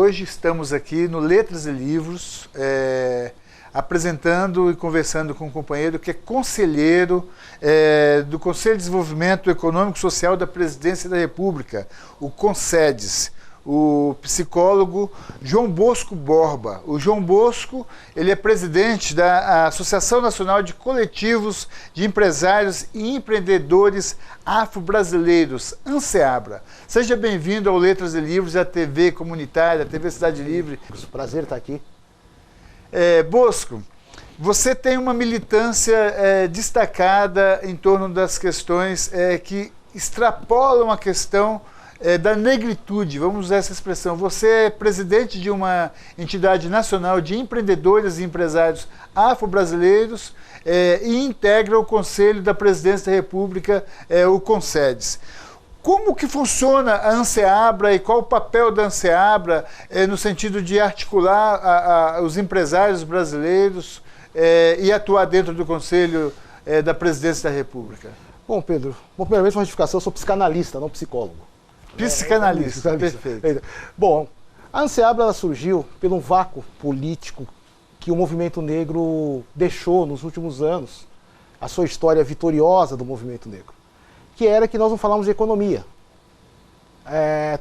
hoje estamos aqui no Letras e Livros, apresentando e conversando com um companheiro que é conselheiro do Conselho de Desenvolvimento Econômico e Social da Presidência da República, o CONSEDES, o psicólogo João Bosco Borba. O João Bosco, ele é presidente da Associação Nacional de Coletivos de Empresários e Empreendedores Afro-Brasileiros, ANSEABRA. Seja bem-vindo ao Letras e Livros, à TV comunitária, à TV Cidade Livre. Prazer estar aqui. Bosco, você tem uma militância destacada em torno das questões que extrapolam a questão da negritude, vamos usar essa expressão. Você é presidente de uma entidade nacional de empreendedores e empresários afro-brasileiros e integra o Conselho da Presidência da República, o CONSEDES. Como que funciona a ANSEABRA e qual o papel da ANSEABRA no sentido de articular os empresários brasileiros e atuar dentro do Conselho da Presidência da República? Bom, Pedro, primeiramente uma retificação, eu sou psicanalista, não psicólogo. Psicanalista, perfeito. Bom, a ANSEABRA ela surgiu pelo vácuo político que o movimento negro deixou nos últimos anos, a sua história vitoriosa do movimento negro, que era que nós não falamos de economia.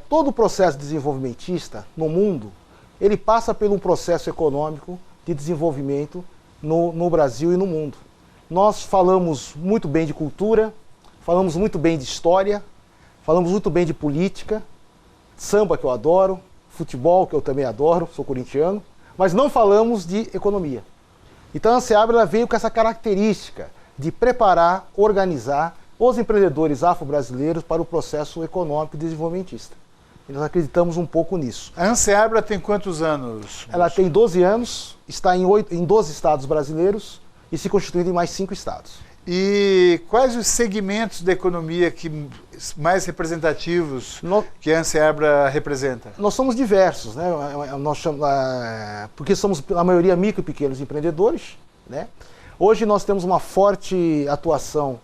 Todo o processo desenvolvimentista no mundo, ele passa por um processo econômico de desenvolvimento no Brasil e no mundo. Nós falamos muito bem de cultura, falamos muito bem de história, falamos muito bem de política, samba que eu adoro, futebol que eu também adoro, sou corintiano, mas não falamos de economia. Então a ANSEABRA ela veio com essa característica de preparar, organizar os empreendedores afro-brasileiros para o processo econômico e desenvolvimentista. E nós acreditamos um pouco nisso. A ANSEABRA tem quantos anos? Ela tem 12 anos, está em 12 estados brasileiros e se constituindo em mais 5 estados. E quais os segmentos da economia mais representativos que a ANSEABRA representa? Nós somos diversos, né? Porque somos, a maioria, micro e pequenos empreendedores, né? Hoje nós temos uma forte atuação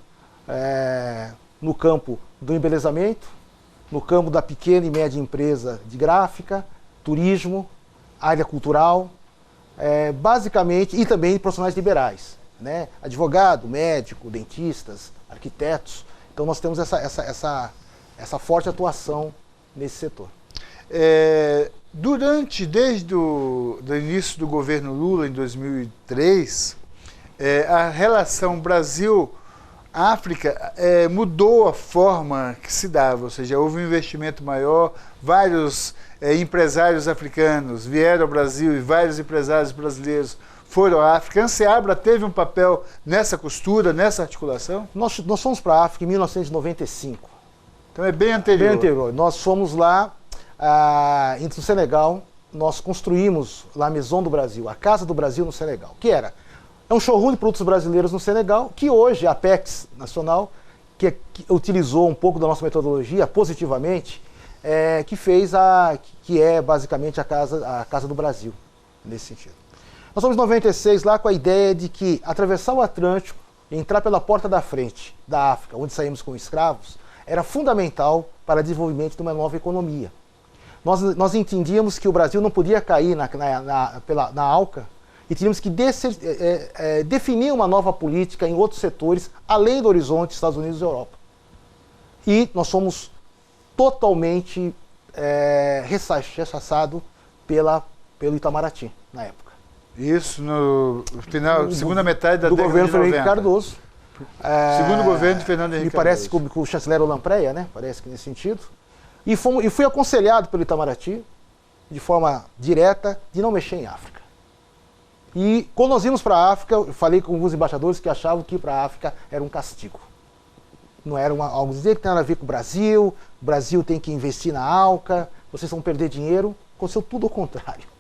no campo do embelezamento, no campo da pequena e média empresa de gráfica, turismo, área cultural, basicamente, e também profissionais liberais. Né? Advogado, médico, dentistas, arquitetos. Então nós temos essa forte atuação nesse setor. Desde o início do governo Lula, em 2003, a relação Brasil-África mudou a forma que se dava, ou seja, houve um investimento maior, vários empresários africanos vieram ao Brasil e vários empresários brasileiros foram à África. A ANSEABRA teve um papel nessa costura, nessa articulação? Nós fomos para a África em 1995. Então é bem anterior. Bem anterior. Nós fomos lá, no Senegal, nós construímos lá a Maison do Brasil, a Casa do Brasil no Senegal, que é um showroom de produtos brasileiros no Senegal, que hoje a Apex Nacional, que utilizou um pouco da nossa metodologia positivamente, que é basicamente a Casa do Brasil, nesse sentido. Nós somos em 96 lá com a ideia de que atravessar o Atlântico e entrar pela porta da frente da África, onde saímos com escravos, era fundamental para o desenvolvimento de uma nova economia. Nós entendíamos que o Brasil não podia cair na ALCA e tínhamos que definir uma nova política em outros setores, além do horizonte Estados Unidos e Europa. E nós somos totalmente rechaçados pelo Itamaraty, na época. Isso no final, segunda metade da do década governo de Fernando 90. Henrique Cardoso. Segundo governo de Fernando Henrique Me parece Cardoso. com o chanceler Lampreia, né? Parece que nesse sentido. E fui aconselhado pelo Itamaraty, de forma direta, de não mexer em África. E quando nós íamos para a África, eu falei com alguns embaixadores que achavam que ir para a África era um castigo. Não era algo que tem nada a ver com o Brasil tem que investir na ALCA, vocês vão perder dinheiro. Aconteceu tudo ao contrário.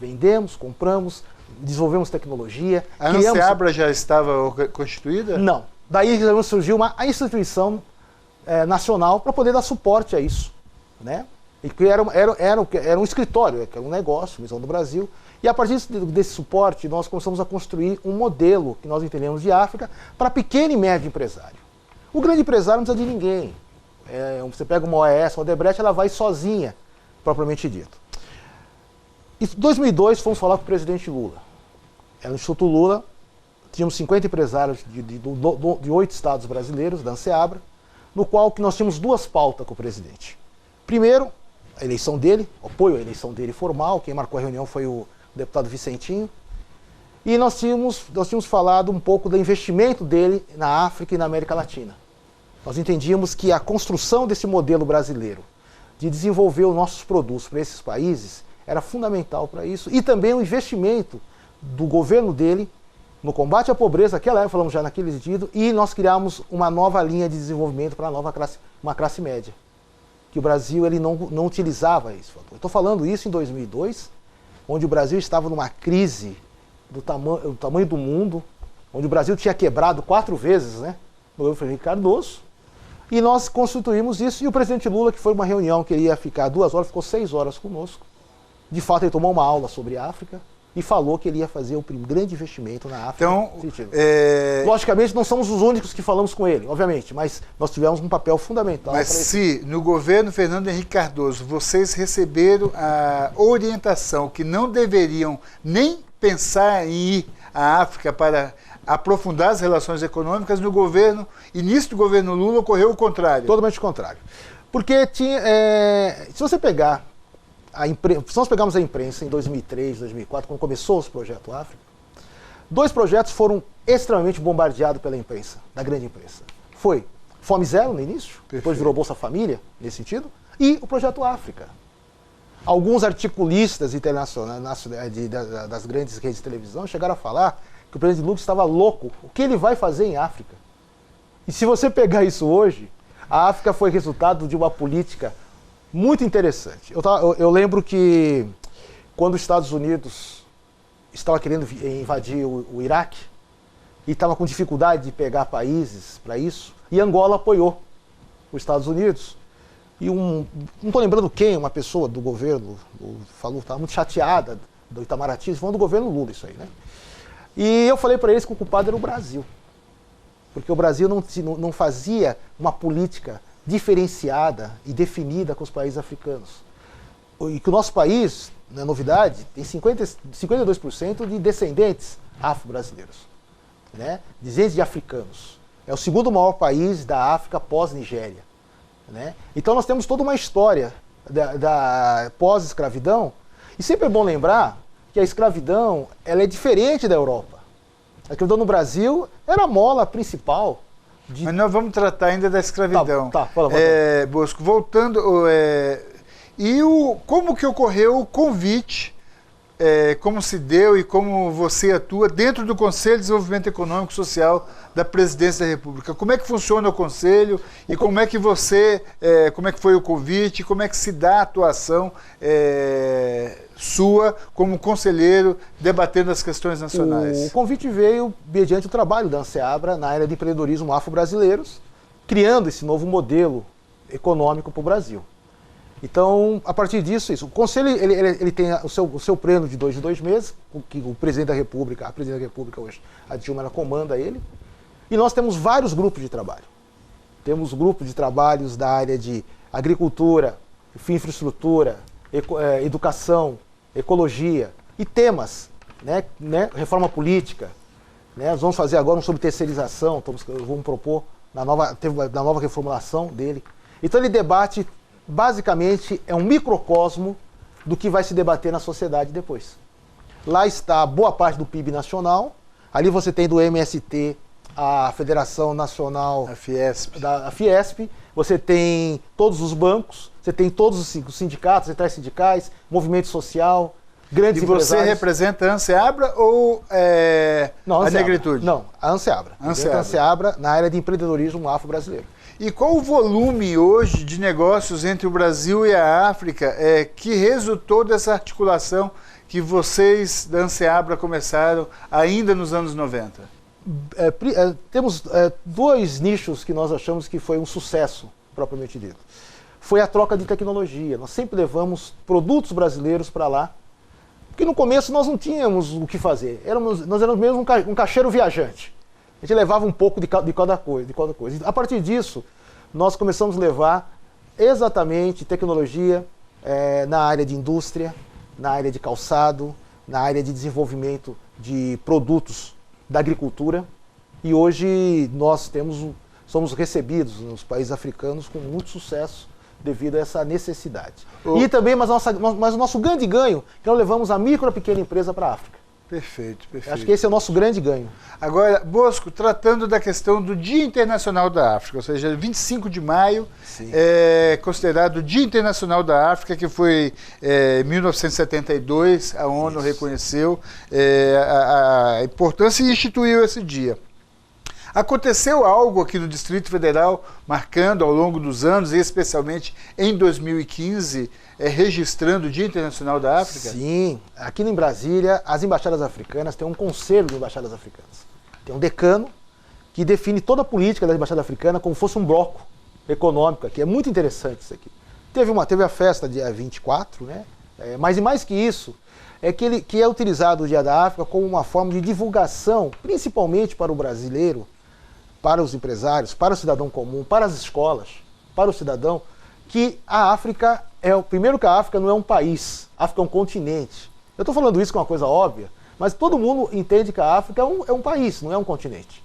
Vendemos, compramos, desenvolvemos tecnologia. A ANSEABRA já estava constituída? Não. Daí surgiu a instituição nacional para poder dar suporte a isso. Né? E que era um escritório, era um negócio, Maison do Brasil. E a partir desse suporte, nós começamos a construir um modelo que nós entendemos de África para pequeno e médio empresário. O grande empresário não precisa de ninguém. Você pega uma OAS, uma Odebrecht, ela vai sozinha, propriamente dito. Em 2002, fomos falar com o presidente Lula. Era no Instituto Lula, tínhamos 50 empresários de 8 estados brasileiros, da Anseabra, no qual que nós tínhamos 2 pautas com o presidente. Primeiro, a eleição dele, apoio à eleição dele formal, quem marcou a reunião foi o deputado Vicentinho, e nós tínhamos falado um pouco do investimento dele na África e na América Latina. Nós entendíamos que a construção desse modelo brasileiro, de desenvolver os nossos produtos para esses países, era fundamental para isso, e também o investimento do governo dele no combate à pobreza, aquela época falamos já naquele sentido, e nós criamos uma nova linha de desenvolvimento para uma classe média, que o Brasil ele não utilizava isso. Eu estou falando isso em 2002, onde o Brasil estava numa crise do tamanho do mundo, onde o Brasil tinha quebrado 4 vezes, né, no governo Fernando Cardoso, e nós constituímos isso, e o presidente Lula, que foi uma reunião que ele ia ficar 2 horas, ficou 6 horas conosco. De fato, ele tomou uma aula sobre a África e falou que ele ia fazer um grande investimento na África. Então, logicamente, não somos os únicos que falamos com ele, obviamente, mas nós tivemos um papel fundamental. Mas se no governo Fernando Henrique Cardoso vocês receberam a orientação que não deveriam nem pensar em ir à África para aprofundar as relações econômicas, no início do governo Lula ocorreu o contrário. Totalmente o contrário. Porque se você pegar se nós pegarmos a imprensa em 2003, 2004, quando começou os projetos África, 2 projetos foram extremamente bombardeados pela imprensa, da grande imprensa. Foi Fome Zero no início, depois virou Bolsa Família, nesse sentido, e o projeto África. Alguns articulistas internacionais das grandes redes de televisão chegaram a falar que o presidente Lula estava louco. O que ele vai fazer em África? E se você pegar isso hoje, a África foi resultado de uma política muito interessante. Eu lembro que quando os Estados Unidos estava querendo invadir o Iraque e estava com dificuldade de pegar países para isso, e Angola apoiou os Estados Unidos. E não estou lembrando quem, uma pessoa do governo, falou, estava muito chateada do Itamaraty, falando do governo Lula isso aí, né? E eu falei para eles que o culpado era o Brasil. Porque o Brasil não fazia uma política diferenciada e definida com os países africanos. E que o nosso país, não é novidade, tem 52% de descendentes afro-brasileiros, né? Descendentes de africanos. É o 2º maior país da África pós-Nigéria, né? Então nós temos toda uma história da pós-escravidão, e sempre é bom lembrar que a escravidão ela é diferente da Europa. A escravidão no Brasil era a mola principal. Mas nós vamos tratar ainda da escravidão. Fala. Bosco, voltando, como que ocorreu o convite, como se deu e como você atua dentro do Conselho de Desenvolvimento Econômico e Social da Presidência da República? Como é que funciona o Conselho e como é que foi o convite, como é que se dá a atuação sua como conselheiro debatendo as questões nacionais? O convite veio mediante o trabalho da Anseabra na área de empreendedorismo afro-brasileiros, criando esse novo modelo econômico para o Brasil. Então, a partir disso, o Conselho ele tem o seu pleno de 2 meses, que o presidente da República, a presidente da República hoje, a Dilma, ela comanda ele, e nós temos vários grupos de trabalho. Temos grupos de trabalhos da área de agricultura, infraestrutura, educação, ecologia e temas, né, reforma política. Né, nós vamos fazer agora um sobre terceirização, vamos propor na nova reformulação dele. Então ele debate, basicamente, é um microcosmo do que vai se debater na sociedade depois. Lá está boa parte do PIB nacional, ali você tem do MST a Federação Nacional, a Fiesp, você tem todos os bancos, você tem todos os sindicatos, centrais sindicais, movimento social, grandes empresários. E você representa a Anseabra ou a Negritude? Não, a Anseabra. A Anseabra na área de empreendedorismo afro-brasileiro. E qual o volume hoje de negócios entre o Brasil e a África que resultou dessa articulação que vocês da Anseabra começaram ainda nos anos 90? Temos 2 nichos que nós achamos que foi um sucesso, propriamente dito. Foi a troca de tecnologia. Nós sempre levamos produtos brasileiros para lá, porque no começo nós não tínhamos o que fazer. Nós éramos mesmo um caixeiro viajante. A gente levava um pouco de cada coisa. E a partir disso, nós começamos a levar exatamente tecnologia na área de indústria, na área de calçado, na área de desenvolvimento de produtos da agricultura. E hoje nós somos recebidos nos países africanos com muito sucesso devido a essa necessidade. E também, mas o nosso grande ganho, que nós levamos a micro e a pequena empresa para a África. Perfeito, perfeito. Acho que esse é o nosso grande ganho. Agora, Bosco, tratando da questão do Dia Internacional da África, ou seja, 25 de maio é considerado o Dia Internacional da África, que foi em 1972, a ONU reconheceu a importância e instituiu esse dia. Aconteceu algo aqui no Distrito Federal, marcando ao longo dos anos, e especialmente em 2015, registrando o Dia Internacional da África? Sim, aqui em Brasília, as embaixadas africanas têm um conselho de embaixadas africanas. Tem um decano que define toda a política da embaixada africana como fosse um bloco econômico aqui. É muito interessante isso aqui. Teve a festa dia 24, né? Mas e mais que isso, que é utilizado o Dia da África como uma forma de divulgação, principalmente para o brasileiro, para os empresários, para o cidadão comum, para as escolas, para o cidadão, que a África primeiro que a África não é um país, a África é um continente. Eu estou falando isso com uma coisa óbvia, mas todo mundo entende que a África é um país, não é um continente.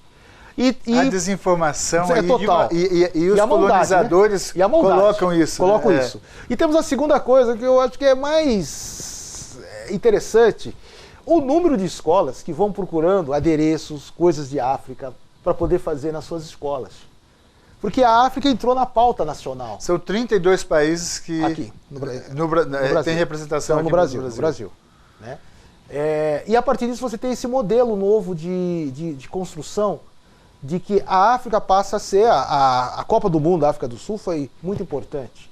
A desinformação é total. E os colonizadores, né? Colocam isso. Colocam isso. E temos a segunda coisa que eu acho que é mais interessante, o número de escolas que vão procurando adereços, coisas de África, para poder fazer nas suas escolas. Porque a África entrou na pauta nacional. São 32 países que aqui, no Brasil. Tem representação aqui no Brasil. Né? E a partir disso você tem esse modelo novo de construção de que a África passa a ser, a Copa do Mundo da África do Sul foi muito importante.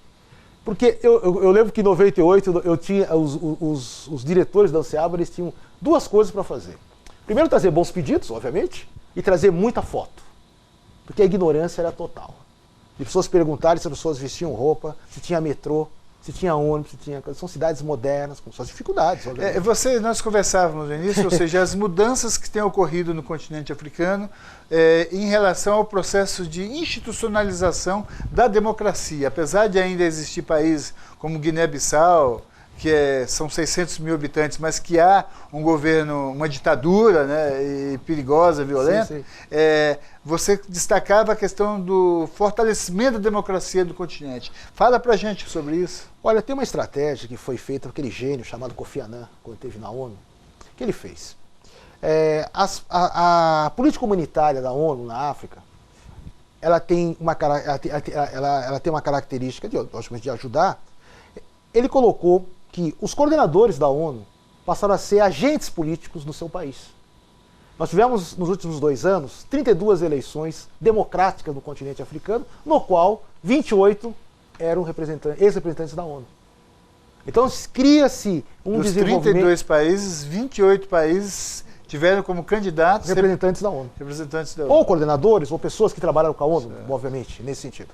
Porque eu lembro que em 98 eu tinha, os diretores da ANSEABRA, eles tinham duas coisas para fazer. Primeiro, trazer bons pedidos, obviamente, e trazer muita foto. Porque a ignorância era total. De pessoas perguntarem se as pessoas vestiam roupa, se tinha metrô, se tinha ônibus, são cidades modernas, com suas dificuldades. Nós conversávamos no início, ou seja, as mudanças que têm ocorrido no continente africano em relação ao processo de institucionalização da democracia. Apesar de ainda existir países como Guiné-Bissau, que são 600 mil habitantes, mas que há um governo, uma ditadura, né, e perigosa, violenta, sim. Você destacava a questão do fortalecimento da democracia do continente. Fala pra gente sobre isso. Olha, tem uma estratégia que foi feita por aquele gênio chamado Kofi Annan, quando esteve na ONU, que ele fez. A política comunitária da ONU na África, ela tem uma característica de ajudar. Ele colocou que os coordenadores da ONU passaram a ser agentes políticos no seu país. Nós tivemos, nos últimos 2 anos, 32 eleições democráticas no continente africano, no qual 28 eram ex-representantes da ONU. Então, cria-se um desenvolvimento... Dos 32 países, 28 países tiveram como candidatos... Representantes da ONU. Ou coordenadores, ou pessoas que trabalharam com a ONU, obviamente, nesse sentido.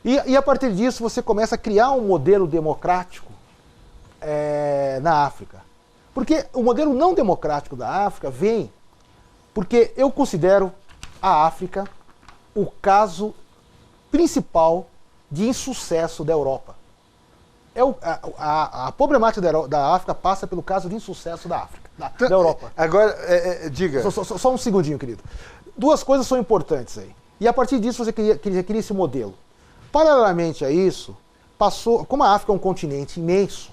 E a partir disso, você começa a criar um modelo democrático na África. Porque o modelo não democrático da África vem porque eu considero a África o caso principal de insucesso da Europa. A problemática da África passa pelo caso de insucesso da África, da Europa. Agora, diga. Só um segundinho, querido. 2 coisas são importantes aí. E a partir disso você cria esse modelo. Paralelamente a isso, como a África é um continente imenso,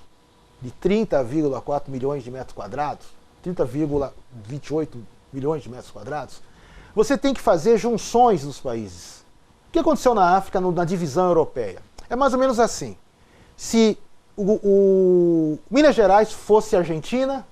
de 30,4 milhões de metros quadrados, 30,28 milhões de metros quadrados, você tem que fazer junções dos países. O que aconteceu na África na divisão europeia? É mais ou menos assim. Se o Minas Gerais fosse Argentina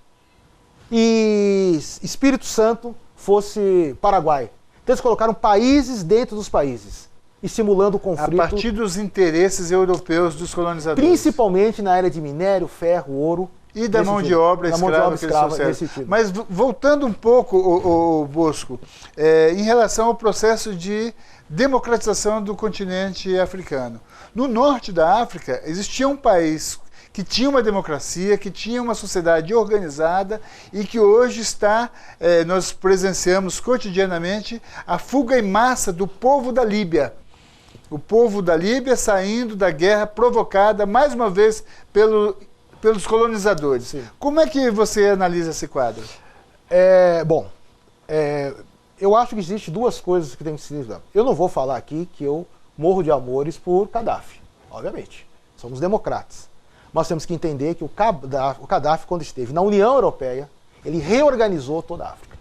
e Espírito Santo fosse Paraguai. Então eles colocaram países dentro dos países, estimulando o conflito. A partir dos interesses europeus dos colonizadores. Principalmente na área de minério, ferro, ouro. E da mão de obra escrava nesse sentido. Mas voltando um pouco, o Bosco, em relação ao processo de democratização do continente africano. No norte da África existia um país que tinha uma democracia, que tinha uma sociedade organizada e que hoje nós presenciamos cotidianamente a fuga em massa do povo da Líbia. O povo da Líbia saindo da guerra provocada, mais uma vez, pelos colonizadores. Sim. Como é que você analisa esse quadro? Eu acho que existem duas coisas que tem que se dizer. Eu não vou falar aqui que eu morro de amores por Gaddafi, obviamente. Somos democratas. Nós temos que entender que o Gaddafi, quando esteve na União Europeia, ele reorganizou toda a África.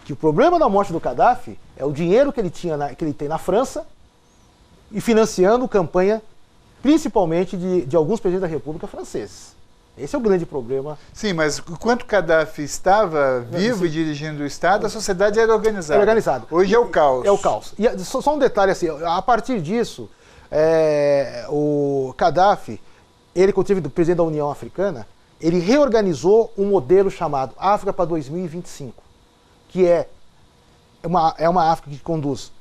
Que o problema da morte do Gaddafi é o dinheiro que ele tem na França e financiando campanha, principalmente de alguns presidentes da República franceses. Esse é o grande problema. Sim, mas enquanto Gaddafi estava vivo e dirigindo o Estado, a sociedade era organizada. Era organizada. Hoje é o caos. É o caos. E só um detalhe assim, a partir disso, o Gaddafi, ele, quando teve presidente da União Africana, ele reorganizou um modelo chamado África para 2025, que é uma África que conduz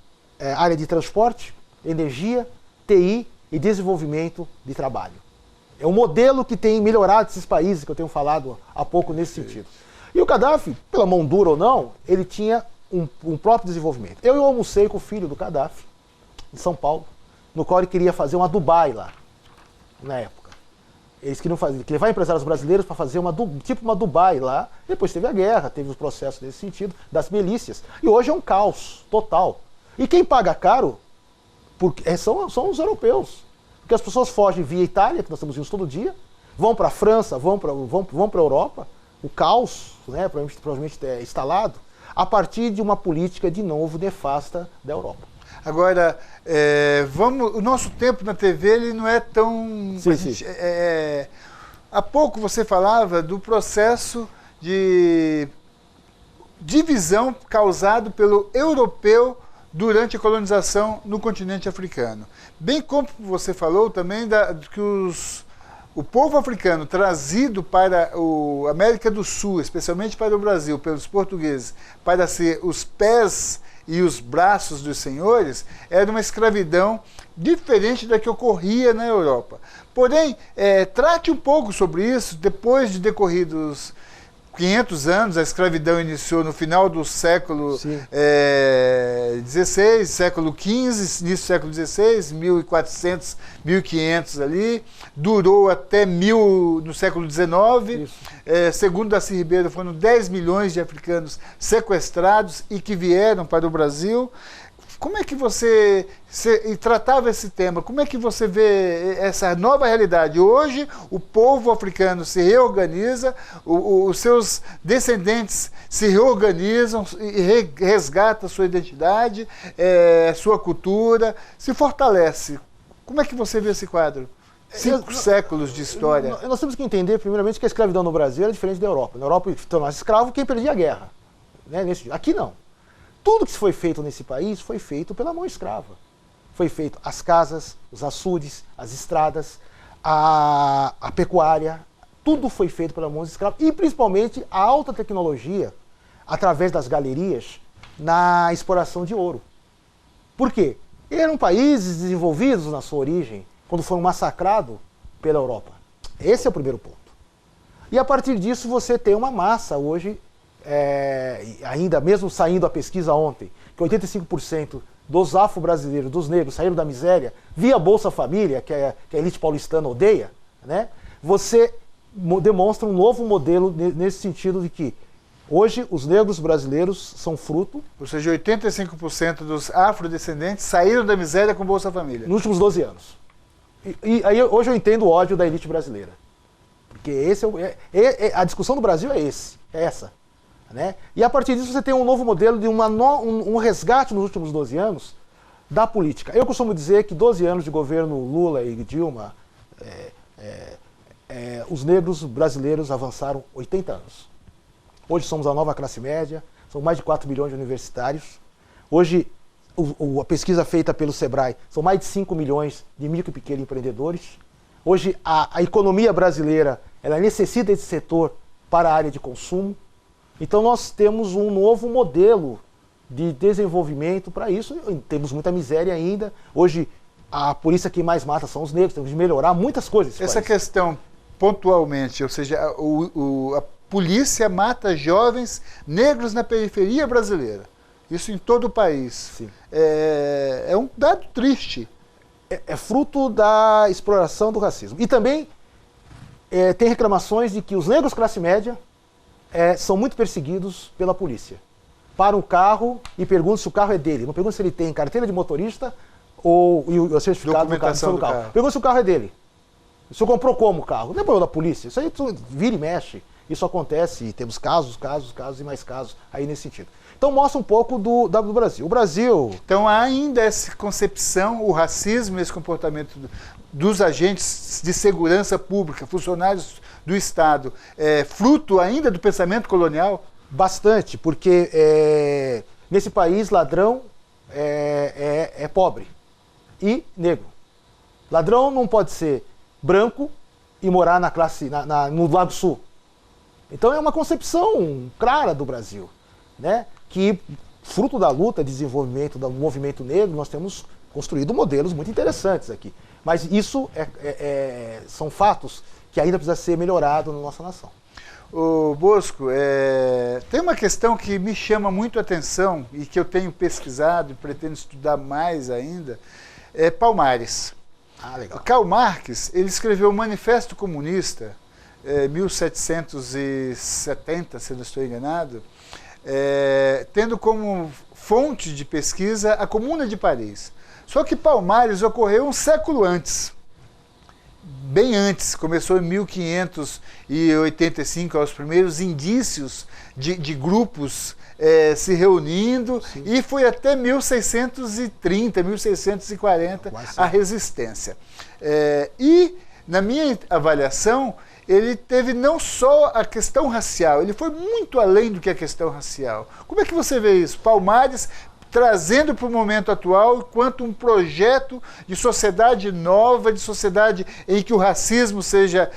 área de transporte, energia, TI e desenvolvimento de trabalho. É um modelo que tem melhorado esses países que eu tenho falado há pouco nesse sentido. E o Gaddafi, pela mão dura ou não, ele tinha um próprio desenvolvimento. Eu almocei com o filho do Gaddafi, em São Paulo, no qual ele queria fazer uma Dubai lá, na época. Eles queriam levar empresários brasileiros para fazer uma Dubai lá. Depois teve a guerra, teve os processos nesse sentido, das milícias. E hoje é um caos total. E quem paga caro são os europeus. Porque as pessoas fogem via Itália, que nós estamos vendo todo dia, vão para a França, vão para a Europa, o caos, né, provavelmente é instalado, a partir de uma política, de novo, nefasta da Europa. Agora, o nosso tempo na TV ele não é tão... Sim. Há pouco você falava do processo de divisão causado pelo europeu durante a colonização no continente africano. Bem como você falou também que o povo africano trazido para a América do Sul, especialmente para o Brasil, pelos portugueses, para ser os pés e os braços dos senhores, era uma escravidão diferente da que ocorria na Europa. Porém, trate um pouco sobre isso, depois de decorridos 500 anos, a escravidão iniciou no final do século XVI, século XV, início do século XVI, 1400, 1500 ali, durou até no século XIX. Segundo Darcy Ribeiro, foram 10 milhões de africanos sequestrados e que vieram para o Brasil. Como é que você tratava esse tema? Como é que você vê essa nova realidade? Hoje, o povo africano se reorganiza, os seus descendentes se reorganizam e resgatam sua identidade, sua cultura, se fortalece. Como é que você vê esse quadro? 5 séculos de história. Nós temos que entender, primeiramente, que a escravidão no Brasil era diferente da Europa. Na Europa, tornar-se escravo quem perdia a guerra. Né? Aqui não. Tudo que foi feito nesse país foi feito pela mão escrava. Foi feito as casas, os açudes, as estradas, a pecuária, tudo foi feito pela mão escrava. E principalmente a alta tecnologia, através das galerias, na exploração de ouro. Por quê? Eram países desenvolvidos na sua origem, quando foram massacrados pela Europa. Esse é o primeiro ponto. E a partir disso você tem uma massa hoje, ainda mesmo saindo a pesquisa ontem, que 85% dos afro-brasileiros, dos negros, saíram da miséria via Bolsa Família, que a elite paulistana odeia, né? Você demonstra um novo modelo nesse sentido de que hoje os negros brasileiros são fruto... Ou seja, 85% dos afrodescendentes saíram da miséria com Bolsa Família. Nos últimos 12 anos. E aí hoje eu entendo o ódio da elite brasileira. Porque a discussão do Brasil é essa. Né? E a partir disso você tem um novo modelo de um resgate nos últimos 12 anos da política. Eu costumo dizer que 12 anos de governo Lula e Dilma, os negros brasileiros avançaram 80 anos. Hoje somos a nova classe média, são mais de 4 milhões de universitários. Hoje, a pesquisa feita pelo Sebrae, são mais de 5 milhões de micro e pequenos empreendedores. Hoje a economia brasileira ela necessita desse setor para a área de consumo. Então nós temos um novo modelo de desenvolvimento para isso. Temos muita miséria ainda. Hoje a polícia que mais mata são os negros. Temos de melhorar muitas coisas. Essa questão pontualmente, ou seja, a polícia mata jovens negros na periferia brasileira. Isso em todo o país. Sim. É um dado triste. É fruto da exploração do racismo. E também tem reclamações de que os negros classe média são muito perseguidos pela polícia. Para um carro e perguntam se o carro é dele. Não perguntam se ele tem carteira de motorista ou o certificado do carro. Pergunta se o carro é dele. O senhor comprou como o carro? Não é problema da polícia. Isso aí vira e mexe. Isso acontece e temos casos e mais casos aí nesse sentido. Então mostra um pouco do Brasil. O Brasil... Então há ainda essa concepção, o racismo, esse comportamento dos agentes de segurança pública, funcionários do Estado, fruto ainda do pensamento colonial? Bastante, porque nesse país ladrão é pobre e negro. Ladrão não pode ser branco e morar no Lago Sul. Então é uma concepção clara do Brasil, né? Que, fruto da luta, desenvolvimento do movimento negro, nós temos construído modelos muito interessantes aqui. Mas isso são fatos que ainda precisa ser melhorado na nossa nação. Ô Bosco, tem uma questão que me chama muito a atenção e que eu tenho pesquisado e pretendo estudar mais ainda, Palmares. Legal. Karl Marx, ele escreveu o Manifesto Comunista, 1770, se não estou enganado, tendo como fonte de pesquisa a Comuna de Paris. Só que Palmares ocorreu um século antes, bem antes, começou em 1585, aos primeiros indícios de grupos se reunindo. Sim. E foi até 1630, 1640 a resistência. E, na minha avaliação, ele teve não só a questão racial, ele foi muito além do que a questão racial. Como é que você vê isso? Palmares trazendo para o momento atual enquanto um projeto de sociedade nova, de sociedade em que o racismo seja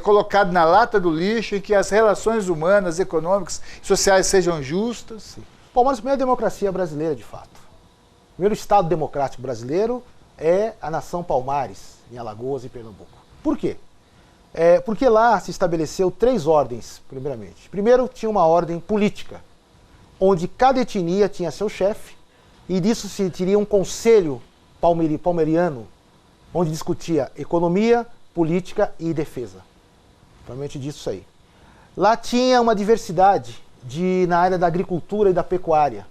colocado na lata do lixo, em que as relações humanas, econômicas e sociais sejam justas. Sim. Palmares, a primeira democracia brasileira, de fato. O primeiro Estado democrático brasileiro é a nação Palmares, em Alagoas e Pernambuco. Por quê? Porque lá se estabeleceu 3 ordens, primeiramente. Primeiro, tinha uma ordem política, onde cada etnia tinha seu chefe, e disso se teria um conselho palmeriano, onde discutia economia, política e defesa. Provavelmente disso aí. Lá tinha uma diversidade na área da agricultura e da pecuária.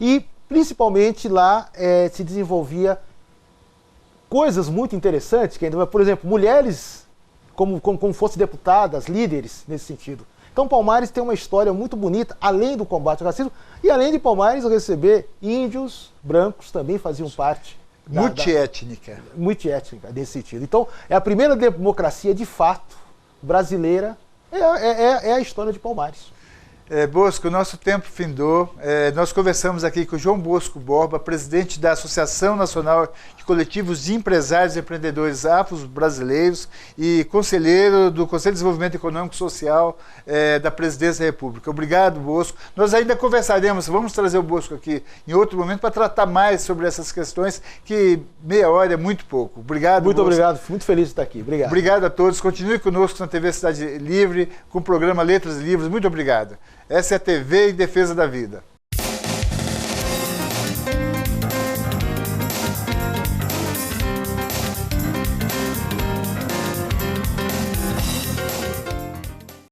E, principalmente, lá se desenvolvia coisas muito interessantes, que ainda, por exemplo, mulheres como fossem deputadas, líderes nesse sentido. Então Palmares tem uma história muito bonita, além do combate ao racismo, e além de Palmares receber índios, brancos também faziam parte. Multiétnica. Multiétnica, nesse sentido. Então, é a primeira democracia, de fato, brasileira, é a história de Palmares. Bosco, o nosso tempo findou. Nós conversamos aqui com o João Bosco Borba, presidente da Associação Nacional de Coletivos de Empresários e Empreendedores Afro-Brasileiros e conselheiro do Conselho de Desenvolvimento Econômico e Social da Presidência da República. Obrigado, Bosco. Nós ainda conversaremos, vamos trazer o Bosco aqui em outro momento para tratar mais sobre essas questões, que meia hora é muito pouco. Obrigado, Muito Bosco. obrigado, muito feliz de estar aqui. Obrigado. Obrigado a todos. Continue conosco na TV Cidade Livre, com o programa Letras e Livros. Muito obrigado. Essa é a TV em Defesa da Vida.